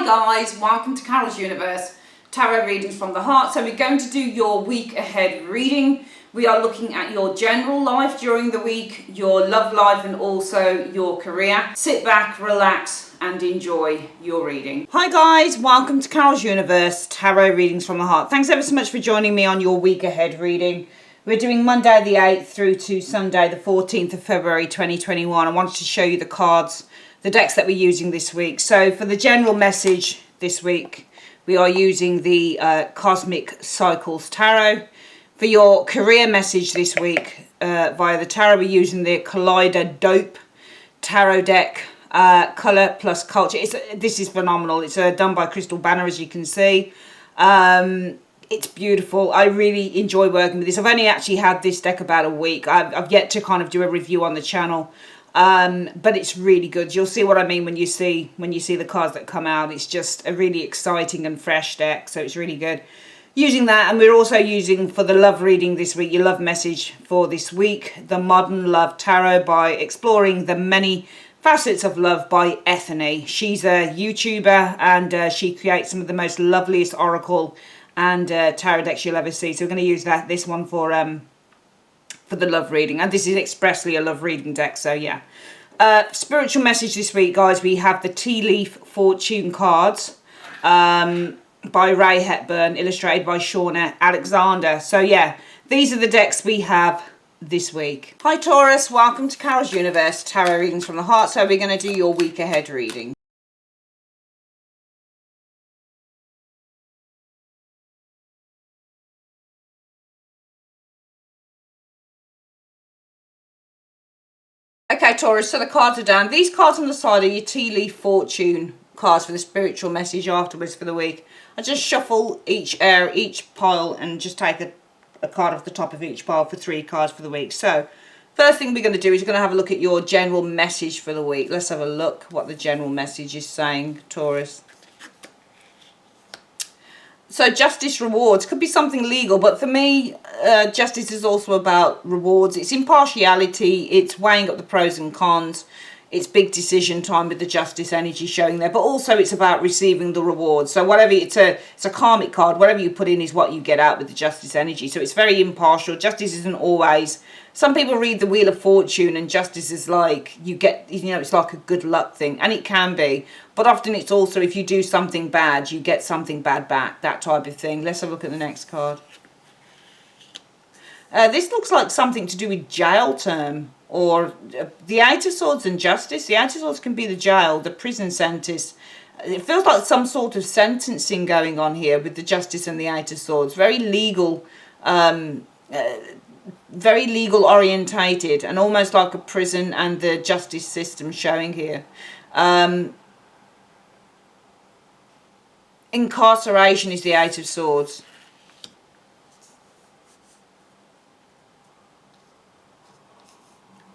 guys, welcome to Carol's Universe, Tarot Readings from the Heart. So we're going to do your week ahead reading. We are looking at your general life during the week, your love life and also your career. Sit back, relax and enjoy your reading. Hi guys, welcome to Carol's Universe, Tarot Readings from the Heart. Thanks ever so much for joining me on your week ahead reading. We're doing Monday the 8th through to Sunday the 14th of February 2021. I wanted to show you the cards, the decks that we're using this week. So for the general message this week, we are using the Cosmic Cycles Tarot. For your career message this week via the tarot, we're using the Collider Dope Tarot deck, Colour plus Culture. This is phenomenal. It's done by Crystal Banner, as you can see. It's beautiful. I really enjoy working with this. I've only actually had this deck about a week. I've yet to kind of do a review on the channel. But it's really good. You'll see what I mean when you see the cards that come out. It's just a really exciting and fresh deck, so it's really good. Using that, and we're also using for the love reading this week, your love message for this week, the Modern Love Tarot by Exploring the Many Facets of Love by Ethany. She's a YouTuber and she creates some of the most loveliest oracle and tarot decks you'll ever see. So we're going to use this one for the love reading, and this is expressly a love reading deck, so yeah. Spiritual message this week, guys, we have the Tea Leaf Fortune cards by Ray Hepburn, illustrated by Shauna Alexander. So yeah, these are the decks we have this week. Hi Taurus, welcome to Carol's Universe, Tarot Readings from the Heart. So we're going to do your week ahead reading. Okay, Taurus, so the cards are down. These cards on the side are your Tea Leaf Fortune cards for the spiritual message afterwards for the week. I just shuffle each pile and just take a card off the top of each pile for 3 cards for the week. So, first thing we're going to do is we're going to have a look at your general message for the week. Let's have a look what the general message is saying, Taurus. So justice rewards could be something legal, but for me, justice is also about rewards. It's impartiality, it's weighing up the pros and cons, it's big decision time with the justice energy showing there, but also it's about receiving the reward. So whatever, it's a karmic card, whatever you put in is what you get out with the justice energy. So it's very impartial. Justice isn't always, some people read the Wheel of Fortune and justice is like, you get, it's like a good luck thing, and it can be. But often it's also, if you do something bad, you get something bad back, that type of thing. Let's have a look at the next card. This looks like something to do with jail term, or the 8 of Swords and justice. The 8 of Swords can be the jail, the prison sentence. It feels like some sort of sentencing going on here with the justice and the 8 of Swords. Very legal, very legal orientated, and almost like a prison and the justice system showing here. Incarceration is the 8 of Swords.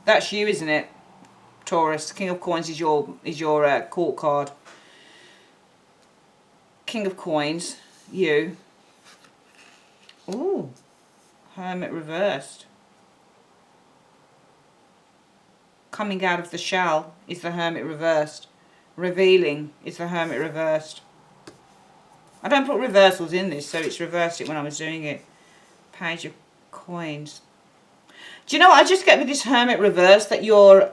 That's you, isn't it, Taurus? King of Coins is your court card. King of Coins, you. Ooh, Hermit reversed. Coming out of the shell is the Hermit reversed. Revealing is the Hermit reversed. I don't put reversals in this, so it's reversed it when I was doing it. Page of Coins. Do you know what I just get with this Hermit reverse, that you're,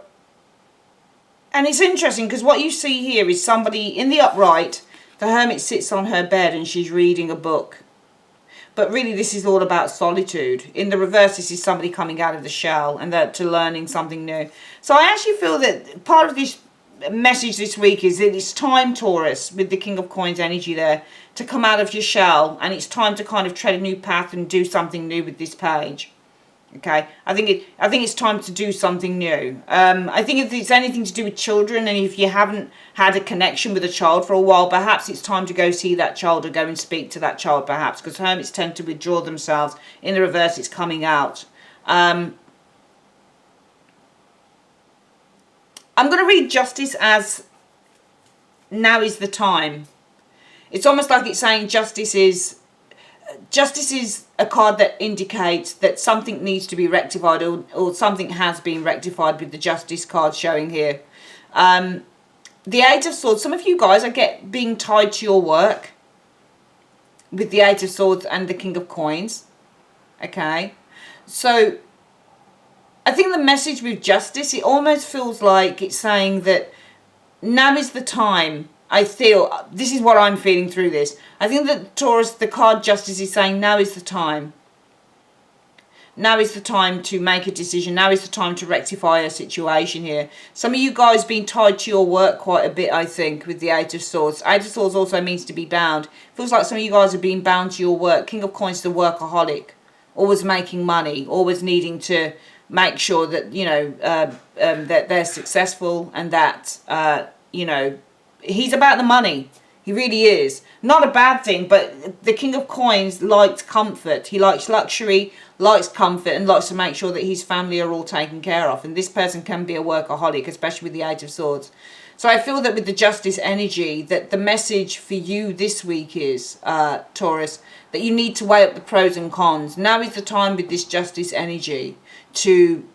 and it's interesting because what you see here is somebody in the upright, the Hermit sits on her bed and she's reading a book. But really this is all about solitude. In the reverse, this is somebody coming out of the shell and to learning something new. So I actually feel that part of this message this week is that it's time, Taurus, with the King of Coins energy there, to come out of your shell, and it's time to kind of tread a new path and do something new with this page. Okay, I think it's time to do something new. I think if it's anything to do with children, and if you haven't had a connection with a child for a while, perhaps it's time to go see that child or go and speak to that child, perhaps, because hermits tend to withdraw themselves. In the reverse, it's coming out. I'm going to read justice as now is the time. It's almost like it's saying justice is a card that indicates that something needs to be rectified, or something has been rectified with the justice card showing here. the Eight of Swords, some of you guys, I get being tied to your work with the Eight of Swords and the King of Coins. Okay, so I think the message with Justice, it almost feels like it's saying that now is the time. I feel, this is what I'm feeling through this. I think that Taurus, the card Justice, is saying now is the time. Now is the time to make a decision. Now is the time to rectify a situation here. Some of you guys being tied to your work quite a bit, I think, with the Eight of Swords. Eight of Swords also means to be bound. Feels like some of you guys are being bound to your work. King of Coins is the workaholic. Always making money. Always needing to make sure that, you know, that they're successful and that, you know, he's about the money. He really is. Not a bad thing, but the King of Coins likes comfort. He likes luxury, likes comfort, and likes to make sure that his family are all taken care of. And this person can be a workaholic, especially with the Eight of Swords. So I feel that with the Justice energy, that the message for you this week is, Taurus, that you need to weigh up the pros and cons. Now is the time with this Justice energy to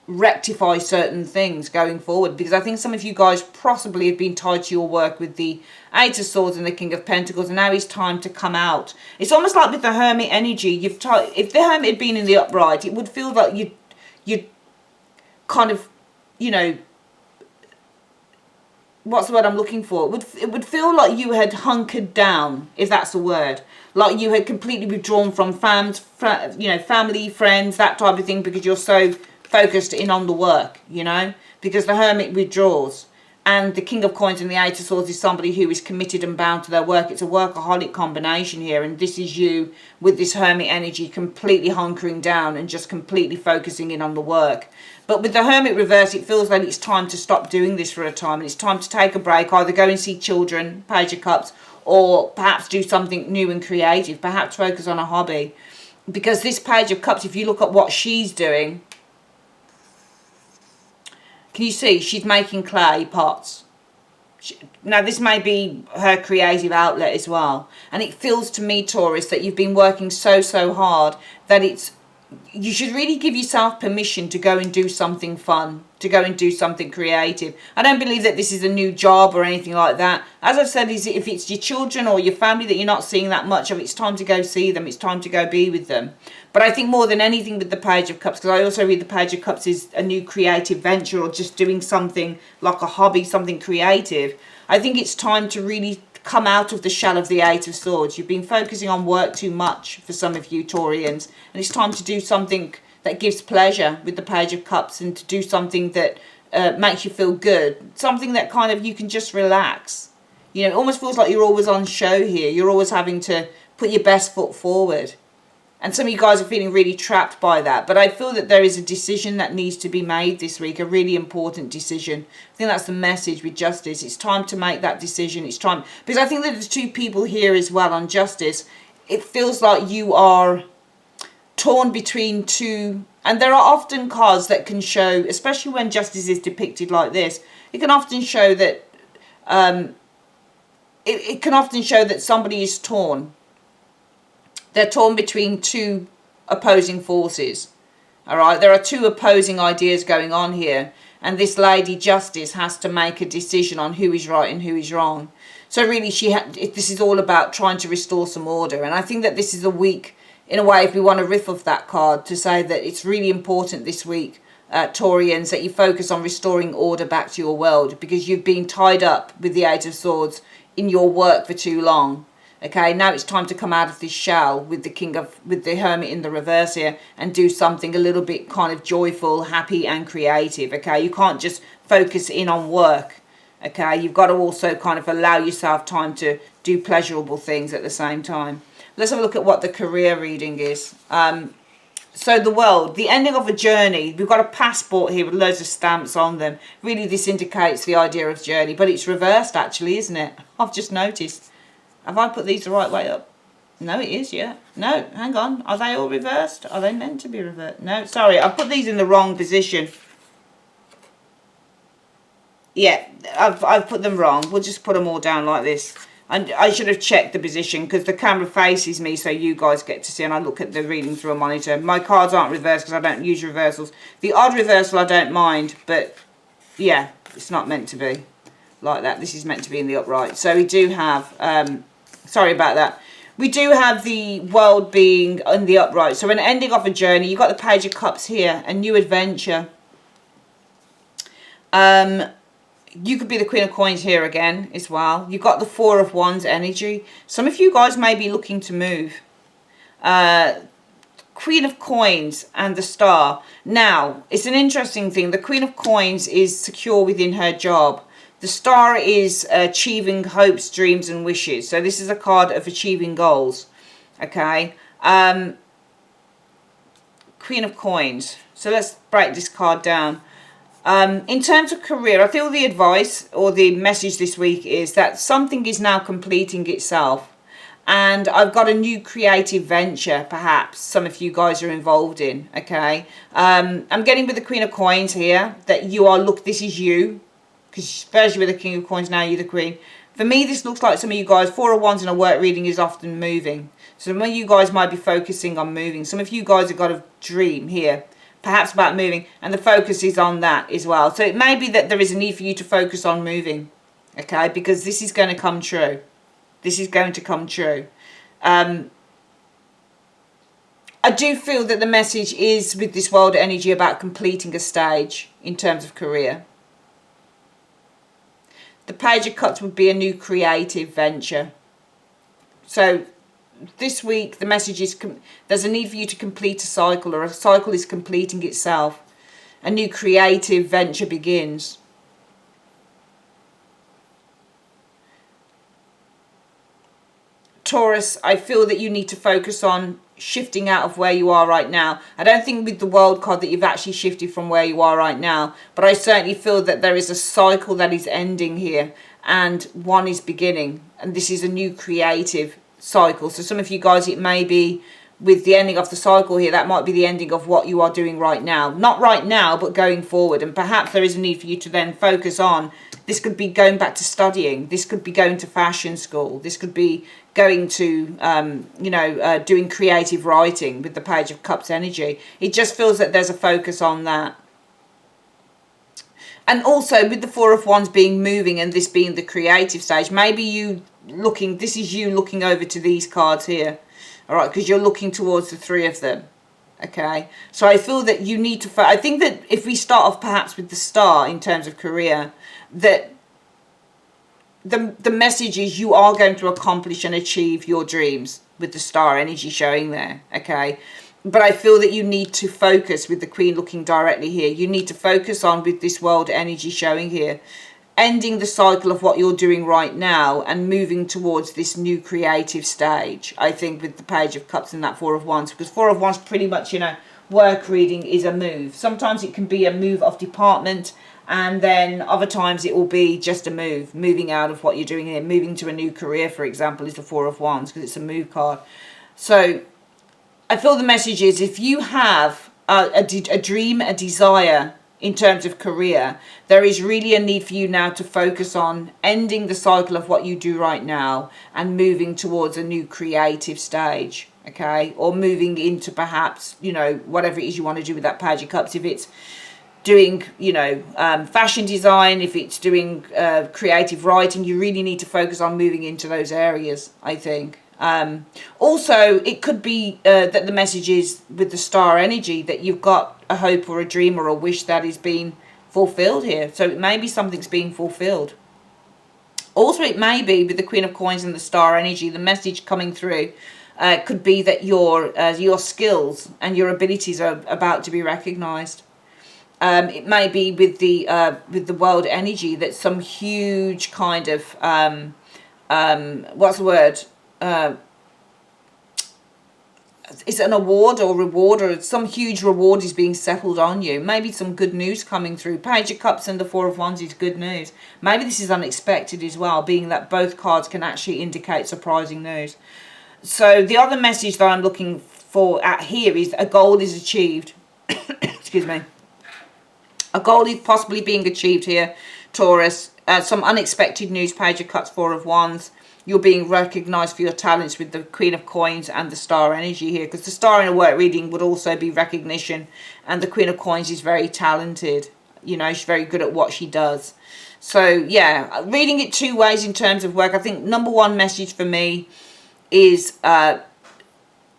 rectify certain things going forward, because I think some of you guys possibly have been tied to your work with the Eight of Swords and the King of Pentacles, and now it's time to come out. It's almost like with the Hermit energy, you've tied, if the Hermit had been in the upright, it would feel like you'd kind of, you know, what's the word I'm looking for? It would feel like you had hunkered down, if that's a word. Like you had completely withdrawn from family, friends, that type of thing, because you're so focused in on the work, you know, because the Hermit withdraws, and the King of Coins and the Eight of Swords is somebody who is committed and bound to their work. It's a workaholic combination here, and this is you with this Hermit energy completely hunkering down and just completely focusing in on the work. But with the Hermit reverse, it feels like it's time to stop doing this for a time, and it's time to take a break, either go and see children, Page of Cups, or perhaps do something new and creative, perhaps focus on a hobby. Because this Page of Cups, if you look at what she's doing, can you see she's making clay pots? Now this may be her creative outlet as well, and it feels to me, Taurus, that you've been working so hard that you should really give yourself permission to go and do something fun, to go and do something creative. I don't believe that this is a new job or anything like that. As I've said, if it's your children or your family that you're not seeing that much of, it's time to go see them. It's time to go be with them. But I think more than anything with the Page of Cups, because I also read the Page of Cups is a new creative venture or just doing something like a hobby, something creative. I think it's time to really come out of the shell of the Eight of Swords. You've been focusing on work too much for some of you Taurians, and it's time to do something that gives pleasure with the Page of Cups, and to do something that makes you feel good, something that kind of you can just relax. You know, it almost feels like you're always on show here. You're always having to put your best foot forward. And some of you guys are feeling really trapped by that. But I feel that there is a decision that needs to be made this week, a really important decision. I think that's the message with Justice. It's time to make that decision. It's time. Because I think that there's two people here as well on Justice. It feels like you are torn between two. And there are often cards that can show, especially when Justice is depicted like this, it can often show that it can often show that somebody is torn. They're torn between two opposing forces. All right, there are two opposing ideas going on here, and this Lady Justice has to make a decision on who is right and who is wrong. So really, this is all about trying to restore some order. And I think that this is a week, in a way, if we want to riff off that card, to say that it's really important this week, Taurians, that you focus on restoring order back to your world, because you've been tied up with the Eight of Swords in your work for too long. Okay, now it's time to come out of this shell with the Hermit in the reverse here, and do something a little bit kind of joyful, happy and creative. Okay, you can't just focus in on work. Okay, you've got to also kind of allow yourself time to do pleasurable things at the same time. Let's have a look at what the career reading is. So the world, the ending of a journey. We've got a passport here with loads of stamps on them. Really, this indicates the idea of journey, but it's reversed actually, isn't it? I've just noticed. Have I put these the right way up? No, it is, yeah. No, hang on. Are they all reversed? Are they meant to be reversed? No, sorry. I've put these in the wrong position. Yeah, I've put them wrong. We'll just put them all down like this. And I should have checked the position, because the camera faces me so you guys get to see, and I look at the reading through a monitor. My cards aren't reversed because I don't use reversals. The odd reversal I don't mind, but yeah, it's not meant to be. like that. This is meant to be in the upright. So we do have, sorry about that. We do have the world being in the upright. So an ending of a journey. You've got the Page of Cups here, a new adventure. You could be the Queen of Coins here again as well. You've got the Four of Wands energy. Some of you guys may be looking to move. Queen of Coins and the Star. Now, it's an interesting thing. The Queen of Coins is secure within her job. The Star is achieving hopes, dreams and wishes. So this is a card of achieving goals. Okay. Queen of Coins. So let's break this card down. In terms of career, I feel the advice or the message this week is that something is now completing itself. And I've got a new creative venture, perhaps, some of you guys are involved in, okay? I'm getting with the Queen of Coins here, that you are, look, this is you. Because first you were the King of Coins, now you're the Queen. For me, this looks like some of you guys, Four of Wands in a work reading is often moving. So some of you guys might be focusing on moving. Some of you guys have got a dream here, perhaps about moving, and the focus is on that as well. So it may be that there is a need for you to focus on moving, okay? Because this is going to come true. This is going to come true. I do feel that the message is with this world energy about completing a stage in terms of career. The Page of Cups would be a new creative venture. So this week the message is there's a need for you to complete a cycle, or a cycle is completing itself. A new creative venture begins. Taurus, I feel that you need to focus on shifting out of where you are right now. I don't think with the World card that you've actually shifted from where you are right now, but I certainly feel that there is a cycle that is ending here and one is beginning, and this is a new creative cycle. So some of you guys, it may be with the ending of the cycle here, that might be the ending of what you are doing right now. Not right now, but going forward, and perhaps there is a need for you to then focus on, this could be going back to studying, this could be going to fashion school, this could be going to, doing creative writing with the Page of Cups energy. It just feels that there's a focus on that. And also with the Four of Wands being moving and this being the creative stage, maybe this is you looking over to these cards here. All right, because you're looking towards the Three of them. Okay, so I feel that you need to, I think that if we start off perhaps with the Star in terms of career, that the message is you are going to accomplish and achieve your dreams with the Star energy showing there, okay? But I feel that you need to focus with the Queen looking directly here. You need to focus on with this world energy showing here, ending the cycle of what you're doing right now and moving towards this new creative stage, I think, with the Page of Cups and that Four of Wands. Because Four of Wands pretty much, work reading is a move. Sometimes it can be a move of department, and then other times it will be just a moving out of what you're doing here. Moving to a new career, for example, is the Four of Wands, because it's a move card. So I feel the message is, if you have a dream, a desire in terms of career, there is really a need for you now to focus on ending the cycle of what you do right now and moving towards a new creative stage, okay? Or moving into perhaps, whatever it is you want to do with that Page of Cups. If it's doing, fashion design, if it's doing creative writing, you really need to focus on moving into those areas, I think. Also, it could be that the message is with the Star energy that you've got a hope or a dream or a wish that is being fulfilled here. So it may be something's being fulfilled. Also, it may be with the Queen of Coins and the Star energy, the message coming through could be that your skills and your abilities are about to be recognized. It may be with the world energy that some huge kind of what's the word? Is it an award or reward, or some huge reward is being settled on you? Maybe some good news coming through. Page of Cups and the Four of Wands is good news. Maybe this is unexpected as well, being that both cards can actually indicate surprising news. So the other message that I'm looking for at here is a goal is achieved. Excuse me. A goal is possibly being achieved here, Taurus. Some unexpected news, Page of Cups, Four of Wands. You're being recognised for your talents with the Queen of Coins and the Star energy here. Because the Star in a work reading would also be recognition. And the Queen of Coins is very talented. She's very good at what she does. So yeah, reading it two ways in terms of work. I think number one message for me is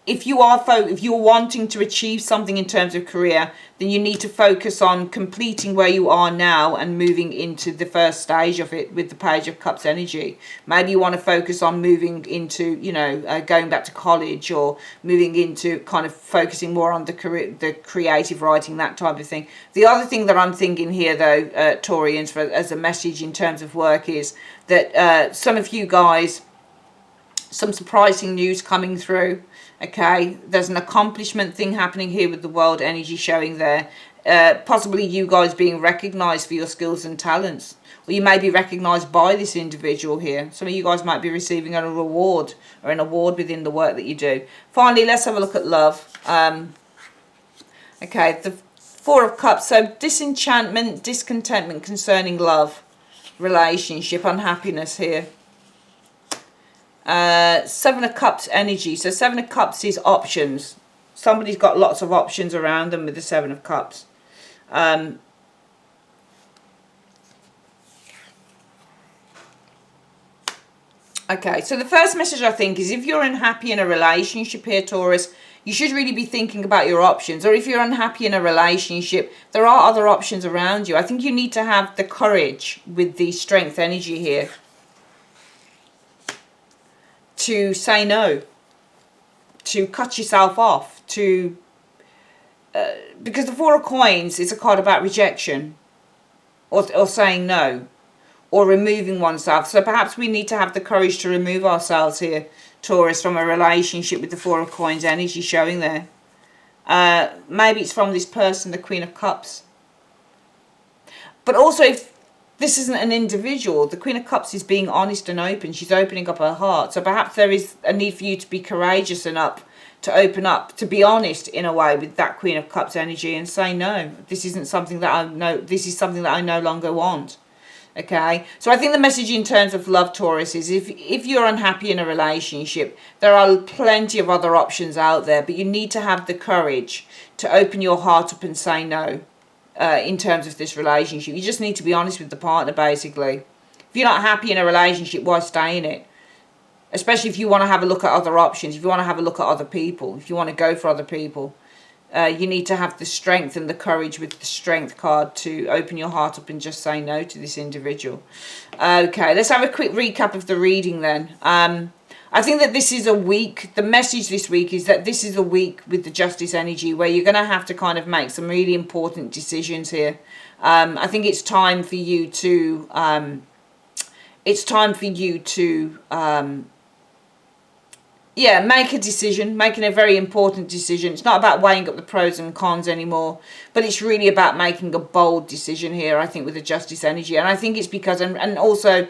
if you're wanting to achieve something in terms of career, then you need to focus on completing where you are now and moving into the first stage of it with the Page of Cups energy. Maybe you want to focus on moving into, going back to college, or moving into kind of focusing more on the career, the creative writing, that type of thing. The other thing that I'm thinking here, though, Taurians, as a message in terms of work, is that some of you guys, some surprising news coming through. Okay, there's an accomplishment thing happening here with the world energy showing there. Possibly you guys being recognized for your skills and talents, or you may be recognized by this individual here. Some of you guys might be receiving a reward or an award within the work that you do. Finally, let's have a look at love. Okay, the Four of Cups. So disenchantment, discontentment concerning love, relationship, unhappiness here. Seven of Cups energy. So Seven of Cups is options. Somebody's got lots of options around them with the Seven of Cups. Okay, so the first message I think is if you're unhappy in a relationship here, Taurus, you should really be thinking about your options. Or if you're unhappy in a relationship, there are other options around you. I think you need to have the courage with the Strength energy here to say no, to cut yourself off, because the Four of Coins is a card about rejection, or saying no, or removing oneself. So perhaps we need to have the courage to remove ourselves here, Taurus, from a relationship with the Four of Coins energy showing there. Maybe it's from this person, the Queen of Cups. But also, if this isn't an individual, the Queen of Cups is being honest and open. She's opening up her heart. So perhaps there is a need for you to be courageous enough to open up, to be honest in a way with that Queen of Cups energy and say, no, this isn't something that I know. This is something that I no longer want. Okay. So I think the message in terms of love, Taurus, is if you're unhappy in a relationship, there are plenty of other options out there, but you need to have the courage to open your heart up and say no. In terms of this relationship, you just need to be honest with the partner, basically. If you're not happy in a relationship, why stay in it? Especially if you want to have a look at other options, if you want to have a look at other people, if you want to go for other people, you need to have the strength and the courage with the Strength card to open your heart up and just say no to this individual. Okay, let's have a quick recap of the reading then. I think that this is a week, the message this week is that this is a week with the Justice energy where you're going to have to kind of make some really important decisions here. I think it's time for you to, make a decision, making a very important decision. It's not about weighing up the pros and cons anymore, but it's really about making a bold decision here, I think, with the Justice energy. And I think it's because, and also,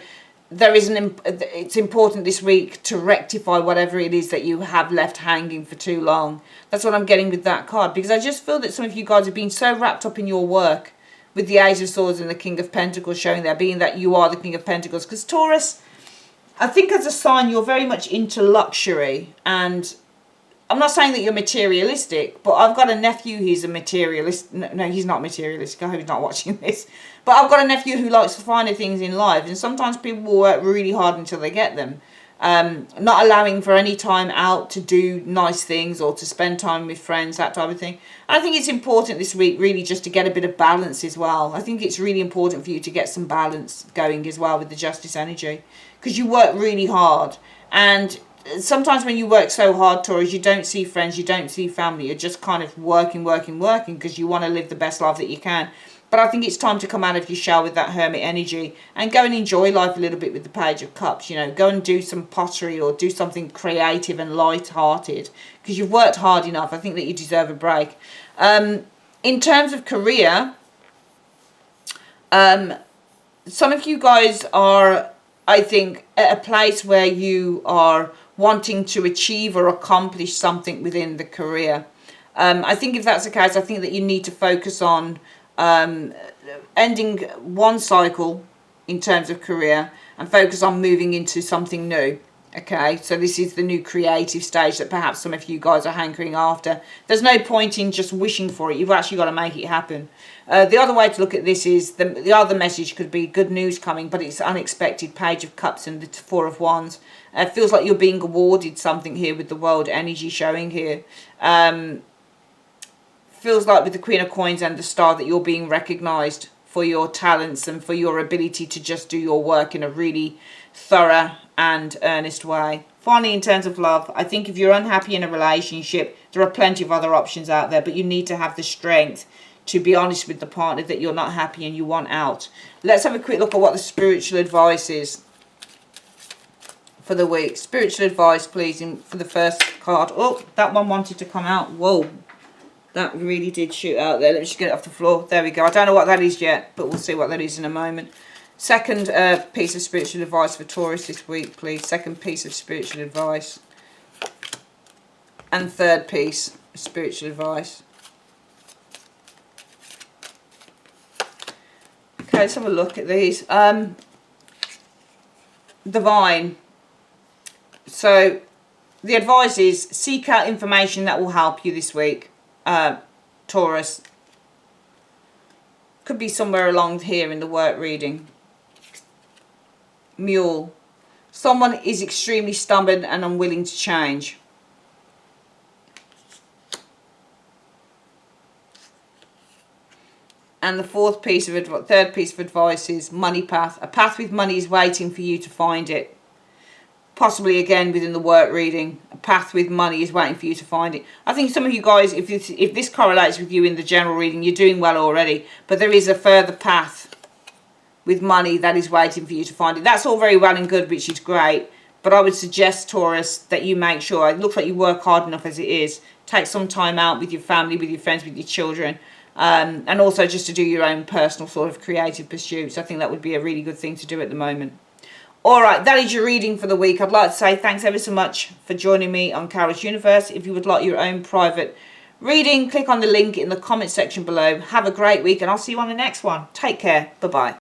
it's important this week to rectify whatever it is that you have left hanging for too long. That's what I'm getting with that card, because I just feel that some of you guys have been so wrapped up in your work with the Ace of Swords and the King of Pentacles showing there, being that you are the King of Pentacles. Because Taurus, I think as a sign you're very much into luxury, and I'm not saying that you're materialistic, but I've got a nephew who's a materialist. No, he's not materialistic. I hope he's not watching this. But I've got a nephew who likes the finer things in life, and sometimes people will work really hard until they get them. Not allowing for any time out to do nice things or to spend time with friends, that type of thing. And I think it's important this week really just to get a bit of balance as well. I think it's really important for you to get some balance going as well with the Justice energy, because you work really hard, and sometimes when you work so hard, Taurus, you don't see friends, you don't see family. You're just kind of working because you want to live the best life that you can. But I think it's time to come out of your shell with that Hermit energy and go and enjoy life a little bit with the Page of Cups. Go and do some pottery or do something creative and light-hearted, because you've worked hard enough. I think that you deserve a break. In terms of career, some of you guys are, I think, at a place where you are wanting to achieve or accomplish something within the career. I think if that's the case, I think that you need to focus on ending one cycle in terms of career and focus on moving into something new. Okay, so this is the new creative stage that perhaps some of you guys are hankering after. There's no point in just wishing for it. You've actually got to make it happen. The other way to look at this is the other message could be good news coming, but it's unexpected. Page of Cups and the Four of Wands. It feels like you're being awarded something here with the world energy showing here. Feels like with the Queen of Coins and the Star that you're being recognised for your talents and for your ability to just do your work in a really thorough and earnest way. Finally, in terms of love, I think if you're unhappy in a relationship, there are plenty of other options out there, but you need to have the strength to be honest with the partner that you're not happy and you want out. Let's have a quick look at what the spiritual advice is for the week. Spiritual advice, please, for the first card. Oh, that one wanted to come out. Whoa. That really did shoot out there. Let me just get it off the floor. There we go. I don't know what that is yet, but we'll see what that is in a moment. Second piece of spiritual advice for Taurus this week, please. Second piece of spiritual advice. And third piece of spiritual advice. Okay, let's have a look at these. Divine. So, the advice is seek out information that will help you this week. Taurus. Could be somewhere along here in the work reading. Mule. Someone is extremely stubborn and unwilling to change. And the third piece of advice is money path. A path with money is waiting for you to find it. Possibly again within the work reading. A path with money is waiting for you to find it. I think some of you guys, if this correlates with you in the general reading, you're doing well already. But there is a further path with money that is waiting for you to find it. That's all very well and good, which is great. But I would suggest, Taurus, that you make sure, it looks like you work hard enough as it is. Take some time out with your family, with your friends, with your children. And also just to do your own personal sort of creative pursuits. I think that would be a really good thing to do at the moment. Alright, that is your reading for the week. I'd like to say thanks ever so much for joining me on Taurus Universe. If you would like your own private reading, click on the link in the comment section below. Have a great week and I'll see you on the next one. Take care. Bye-bye.